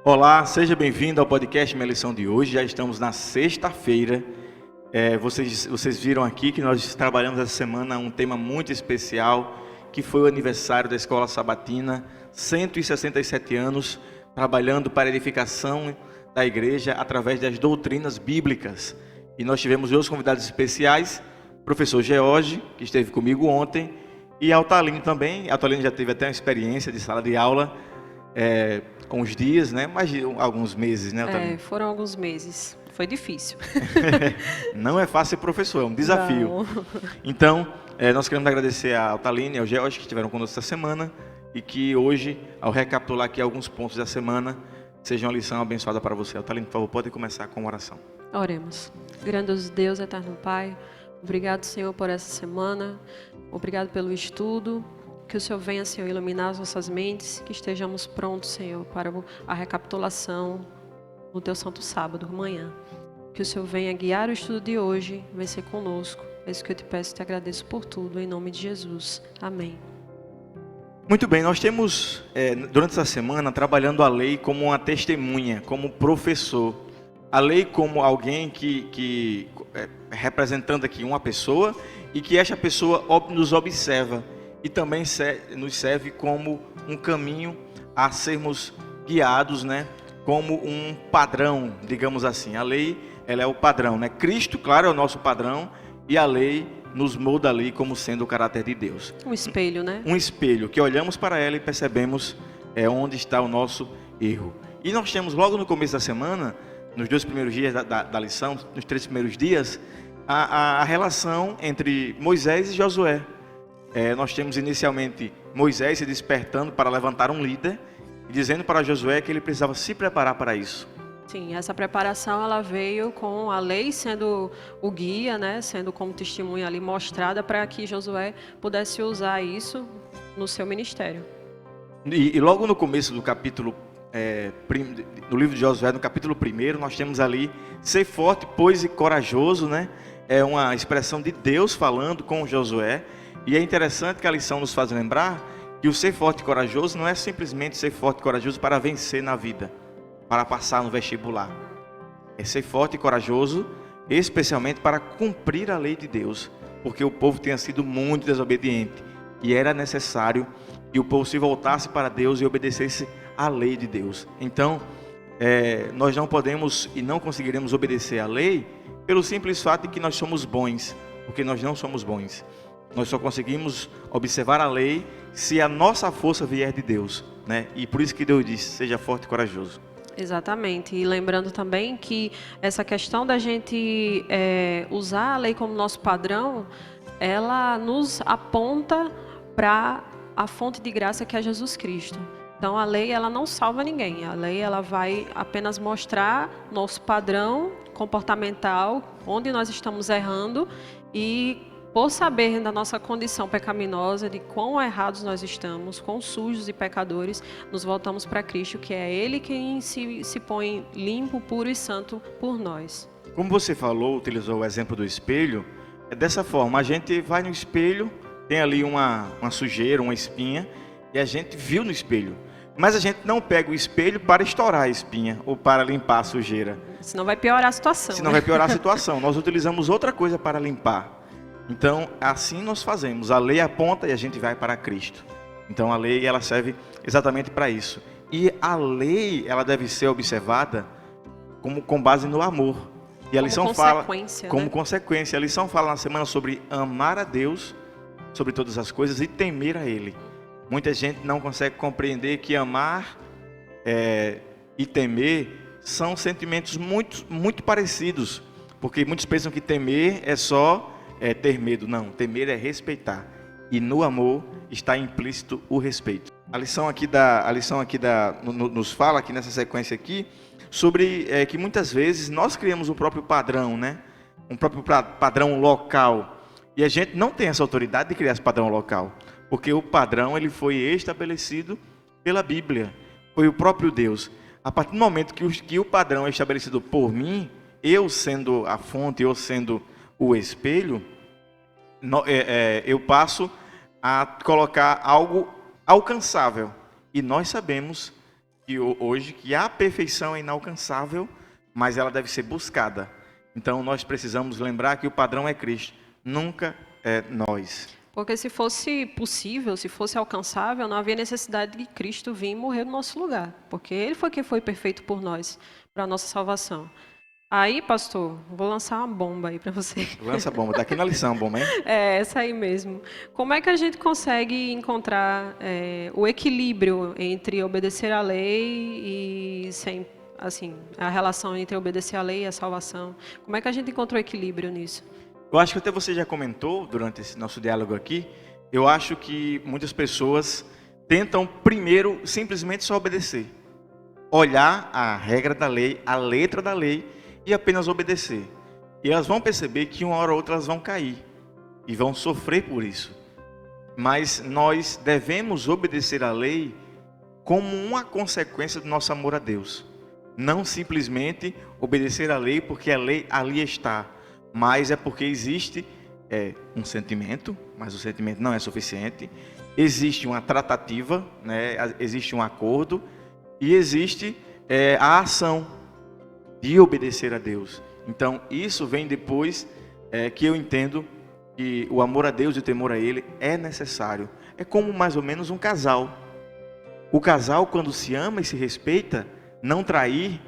Olá, seja bem-vindo ao podcast Minha Lição de hoje. Já estamos na sexta-feira. Vocês viram aqui que nós trabalhamos essa semana um tema muito especial, que foi o aniversário da Escola Sabatina, 167 anos, trabalhando para a edificação da igreja através das doutrinas bíblicas. E nós tivemos dois convidados especiais, o professor George, que esteve comigo ontem, e a Altaline também. A Altaline já teve até uma experiência de sala de aula, com os dias, né? Mais de alguns meses, né, Altaline? Foram alguns meses. Foi difícil. Não é fácil ser professor, é um desafio. Não. Então, nós queremos agradecer a Altaline e ao George que estiveram conosco essa semana e que hoje, ao recapitular aqui alguns pontos da semana, seja uma lição abençoada para você. Altaline, por favor, pode começar com uma oração. Oremos. Grandioso Deus, eterno Pai, obrigado, Senhor, por essa semana. Obrigado pelo estudo. Que o Senhor venha, Senhor, iluminar as nossas mentes, que estejamos prontos, Senhor, para a recapitulação no Teu Santo Sábado, amanhã. Que o Senhor venha guiar o estudo de hoje, venha ser conosco. É isso que eu te peço e te agradeço por tudo, em nome de Jesus. Amém. Muito bem, nós temos, durante essa semana, trabalhando a lei como uma testemunha, como professor. A lei como alguém que representando aqui uma pessoa e que esta pessoa nos observa. E também nos serve como um caminho a sermos guiados, né? Como um padrão, digamos assim. A lei, ela é o padrão, né? Cristo, claro, é o nosso padrão, e a lei nos molda ali como sendo o caráter de Deus. Um espelho, né? Um espelho, que olhamos para ela e percebemos onde está o nosso erro. E nós temos logo no começo da semana, nos 2 primeiros dias da lição, nos 3 primeiros dias, a relação entre Moisés e Josué. Nós temos inicialmente Moisés se despertando para levantar um líder e dizendo para Josué que ele precisava se preparar para isso. Sim, essa preparação ela veio com a lei sendo o guia, né, sendo como testemunha ali mostrada para que Josué pudesse usar isso no seu ministério. E logo no começo do capítulo, no livro de Josué, no capítulo 1, nós temos ali, ser forte, pois e corajoso, né? É uma expressão de Deus falando com Josué. E é interessante que a lição nos faz lembrar que o ser forte e corajoso não é simplesmente ser forte e corajoso para vencer na vida, para passar no vestibular. É ser forte e corajoso, especialmente para cumprir a lei de Deus, porque o povo tinha sido muito desobediente e era necessário que o povo se voltasse para Deus e obedecesse à lei de Deus. Então, nós não podemos e não conseguiremos obedecer à lei pelo simples fato de que nós somos bons, porque nós não somos bons. Nós só conseguimos observar a lei se a nossa força vier de Deus, né? E por isso que Deus disse, seja forte e corajoso. Exatamente, e lembrando também que essa questão da gente usar a lei como nosso padrão, ela nos aponta para a fonte de graça que é Jesus Cristo. Então a lei ela não salva ninguém, a lei ela vai apenas mostrar nosso padrão comportamental, onde nós estamos errando e por saber da nossa condição pecaminosa, de quão errados nós estamos, quão sujos e pecadores, nos voltamos para Cristo, que é Ele quem se põe limpo, puro e santo por nós. Como você falou, utilizou o exemplo do espelho, é dessa forma, a gente vai no espelho, tem ali uma sujeira, uma espinha, e a gente viu no espelho. Mas a gente não pega o espelho para estourar a espinha ou para limpar a sujeira. Senão vai piorar a situação. Senão vai piorar a situação. Nós utilizamos outra coisa para limpar. Então, assim nós fazemos. A lei aponta e a gente vai para Cristo. Então, a lei ela serve exatamente para isso. E a lei ela deve ser observada com base no amor. E a lição fala como consequência. A lição fala na semana sobre amar a Deus sobre todas as coisas e temer a Ele. Muita gente não consegue compreender que amar e temer são sentimentos muito, muito parecidos. Porque muitos pensam que temer é só ter medo. Não, temer é respeitar. E no amor está implícito o respeito. A lição aqui nos fala aqui nessa sequência aqui sobre que muitas vezes nós criamos um próprio padrão, né? Um próprio padrão local. E a gente não tem essa autoridade de criar esse padrão local, porque o padrão ele foi estabelecido pela Bíblia, foi o próprio Deus. A partir do momento que o padrão é estabelecido por mim, eu sendo a fonte, eu sendo o espelho, eu passo a colocar algo alcançável. E nós sabemos que hoje que a perfeição é inalcançável, mas ela deve ser buscada. Então nós precisamos lembrar que o padrão é Cristo, nunca é nós. Porque se fosse possível, se fosse alcançável, não havia necessidade de Cristo vir e morrer no nosso lugar. Porque Ele foi quem foi perfeito por nós, para a nossa salvação. Aí, pastor, vou lançar uma bomba aí para você. Lança a bomba, daqui na lição, bomba, hein? É, essa aí mesmo. Como é que a gente consegue encontrar o equilíbrio entre obedecer à lei e sem, assim, a relação entre obedecer à lei e a salvação? Como é que a gente encontra o equilíbrio nisso? Eu acho que até você já comentou durante esse nosso diálogo aqui. Eu acho que muitas pessoas tentam primeiro simplesmente só obedecer. Olhar a regra da lei, a letra da lei e apenas obedecer. E elas vão perceber que uma hora ou outra elas vão cair e vão sofrer por isso. Mas nós devemos obedecer à lei como uma consequência do nosso amor a Deus. Não simplesmente obedecer à lei porque a lei ali está, mas é porque existe um sentimento, mas o sentimento não é suficiente. Existe uma tratativa, né? Existe um acordo e existe a ação de obedecer a Deus. Então, isso vem depois que eu entendo que o amor a Deus e o temor a Ele é necessário. É como mais ou menos um casal. O casal, quando se ama e se respeita, não trair,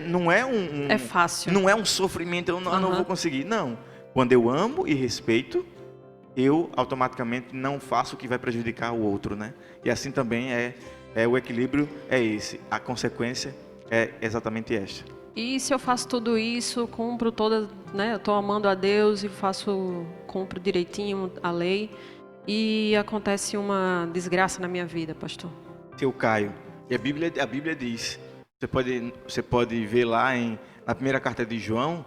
não é é fácil. Não é um sofrimento, eu não vou conseguir. Não. Quando eu amo e respeito, eu automaticamente não faço o que vai prejudicar o outro, né? E assim também o equilíbrio é esse. A consequência é exatamente esta. E se eu faço tudo isso, cumpro toda, né? Eu estou amando a Deus e cumpro direitinho a lei e acontece uma desgraça na minha vida, pastor. Eu caio. E a Bíblia diz, você pode ver lá na primeira carta de João,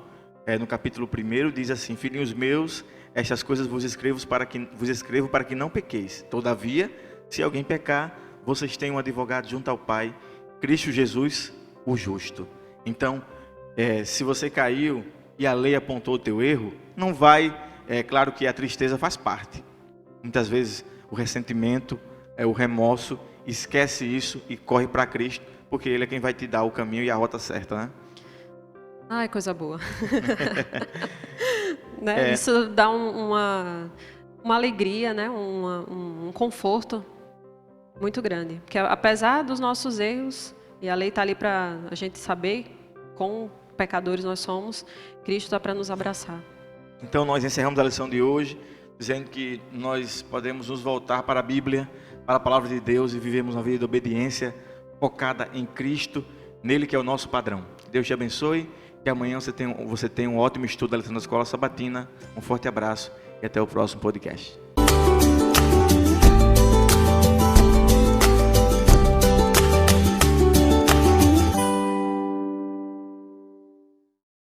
no capítulo 1, diz assim: filhinhos meus, estas coisas vos escrevo para que não pequeis. Todavia, se alguém pecar, vocês têm um advogado junto ao Pai, Cristo Jesus, o justo. Então, se você caiu e a lei apontou o teu erro, não vai, claro que a tristeza faz parte. Muitas vezes o ressentimento, o remorso, esquece isso e corre para Cristo, porque Ele é quem vai te dar o caminho e a rota certa, né? Ai, coisa boa. Né? Isso dá uma alegria, né? Um conforto muito grande. Porque apesar dos nossos erros, e a lei está ali para a gente saber quão pecadores nós somos, Cristo está para nos abraçar. Então nós encerramos a lição de hoje, dizendo que nós podemos nos voltar para a Bíblia, para a Palavra de Deus e vivemos uma vida de obediência focada em Cristo, nele que é o nosso padrão. Deus te abençoe, que amanhã você tenha um ótimo estudo da lição da Escola Sabatina. Um forte abraço e até o próximo podcast.